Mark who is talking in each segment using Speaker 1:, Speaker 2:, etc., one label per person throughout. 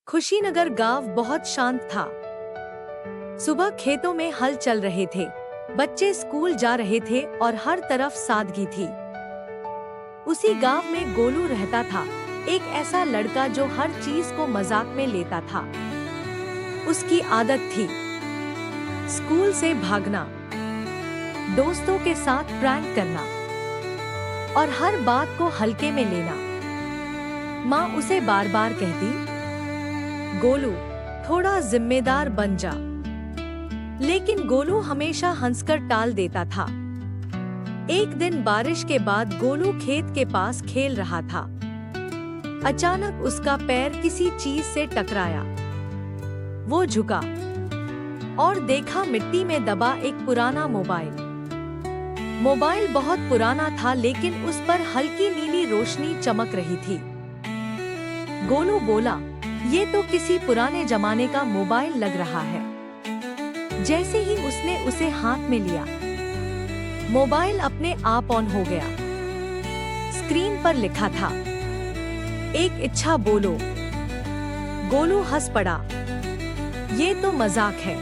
Speaker 1: खुशीनगर गांव बहुत शांत था। सुबह खेतों में हल चल रहे थे, बच्चे स्कूल जा रहे थे और हर तरफ सादगी थी। उसी गांव में गोलू रहता था, एक ऐसा लड़का जो हर चीज को मजाक में लेता था। उसकी आदत थी स्कूल से भागना, दोस्तों के साथ प्रैंक करना और हर बात को हल्के में लेना। माँ उसे बार बार कहती, गोलू थोड़ा जिम्मेदार बन जा, लेकिन गोलू हमेशा हंसकर टाल देता था। एक दिन बारिश के बाद गोलू खेत के पास खेल रहा था। अचानक उसका पैर किसी चीज से टकराया। वो झुका और देखा मिट्टी में दबा एक पुराना मोबाइल। मोबाइल बहुत पुराना था, लेकिन उस पर हल्की नीली रोशनी चमक रही थी। गोलू बोला, ये तो किसी पुराने जमाने का मोबाइल लग रहा है। जैसे ही उसने उसे हाथ में लिया, मोबाइल अपने आप ऑन हो गया। स्क्रीन पर लिखा था, एक इच्छा बोलो। गोलू हंस पड़ा, ये तो मजाक है।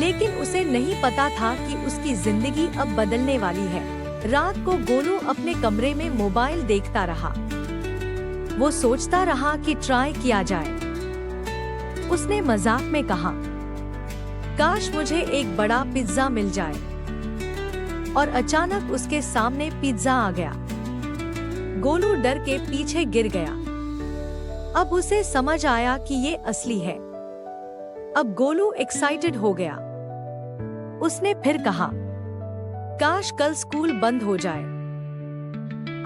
Speaker 1: लेकिन उसे नहीं पता था कि उसकी जिंदगी अब बदलने वाली है। रात को गोलू अपने कमरे में मोबाइल देखता रहा। वो सोचता रहा कि ट्राई किया जाए। उसने मजाक में कहा, काश मुझे एक बड़ा पिज्जा मिल जाए। और अचानक उसके सामने पिज्जा आ गया। गोलू डर के पीछे गिर गया। अब उसे समझ आया कि ये असली है। अब गोलू एक्साइटेड हो गया। उसने फिर कहा, काश कल स्कूल बंद हो जाए।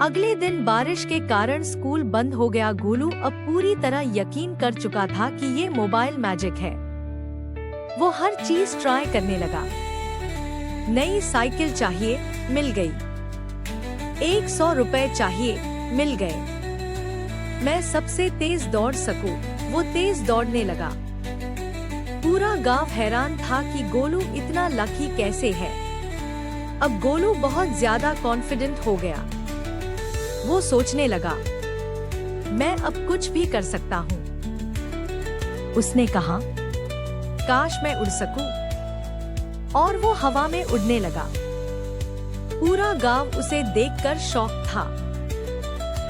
Speaker 1: अगले दिन बारिश के कारण स्कूल बंद हो गया। गोलू अब पूरी तरह यकीन कर चुका था कि ये मोबाइल मैजिक है। वो हर चीज ट्राई करने लगा। नई साइकिल चाहिए, मिल गई। 100 रुपए चाहिए, मिल गए। मैं सबसे तेज दौड़ सकूं, वो तेज दौड़ने लगा। पूरा गांव हैरान था कि गोलू इतना लकी कैसे है। अब गोलू बहुत ज्यादा कॉन्फिडेंट हो गया। वो सोचने लगा, मैं अब कुछ भी कर सकता हूँ। उसने कहा, काश मैं उड़ सकूं। और वो हवा में उड़ने लगा। पूरा गांव उसे देखकर शॉक था।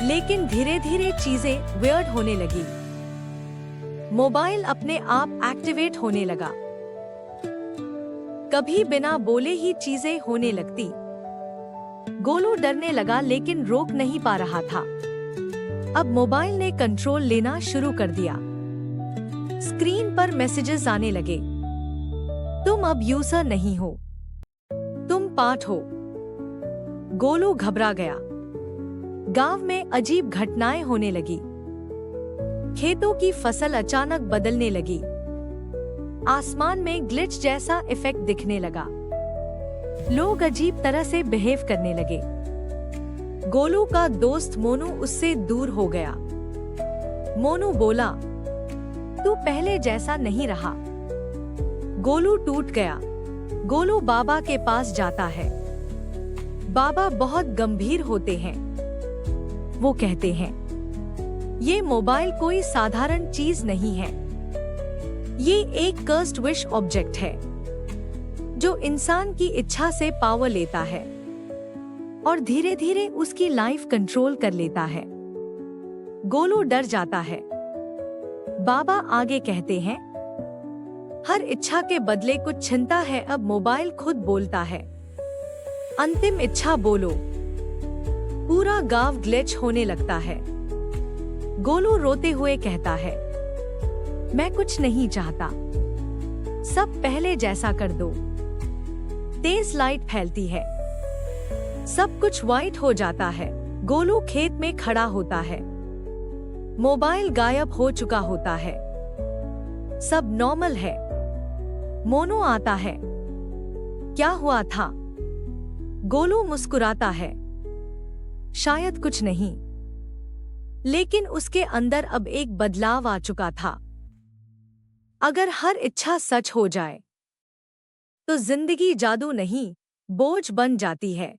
Speaker 1: लेकिन धीरे धीरे चीजें वियर्ड होने लगी। मोबाइल अपने आप एक्टिवेट होने लगा। कभी बिना बोले ही चीजें होने लगती। गोलू डरने लगा, लेकिन रोक नहीं पा रहा था। अब मोबाइल ने कंट्रोल लेना शुरू कर दिया। स्क्रीन पर मैसेजेस आने लगे, तुम अब यूजर नहीं हो, तुम पार्ट हो। गोलू घबरा गया। गांव में अजीब घटनाएं होने लगी। खेतों की फसल अचानक बदलने लगी। आसमान में ग्लिच जैसा इफेक्ट दिखने लगा। लोग अजीब तरह से बिहेव करने लगे। गोलू का दोस्त मोनू उससे दूर हो गया। मोनू बोला, तू पहले जैसा नहीं रहा। गोलू टूट गया। गोलू बाबा के पास जाता है। बाबा बहुत गंभीर होते हैं। वो कहते हैं, ये मोबाइल कोई साधारण चीज नहीं है। ये एक कर्स्ड विश ऑब्जेक्ट है, जो इंसान की इच्छा से पावर लेता है और धीरे धीरे उसकी लाइफ कंट्रोल कर लेता है। गोलू डर जाता है। बाबा आगे कहते हैं, हर इच्छा के बदले कुछ छिनता है। अब मोबाइल खुद बोलता है, अंतिम इच्छा बोलो। पूरा गांव ग्लिच होने लगता है। गोलू रोते हुए कहता है, मैं कुछ नहीं चाहता, सब पहले जैसा कर दो। तेज लाइट फैलती है, सब कुछ वाइट हो जाता है। गोलू खेत में खड़ा होता है। मोबाइल गायब हो चुका होता है। सब नॉर्मल है। मोनू आता है, क्या हुआ था? गोलू मुस्कुराता है, शायद कुछ नहीं। लेकिन उसके अंदर अब एक बदलाव आ चुका था। अगर हर इच्छा सच हो जाए, तो जिंदगी जादू नहीं, बोझ बन जाती है।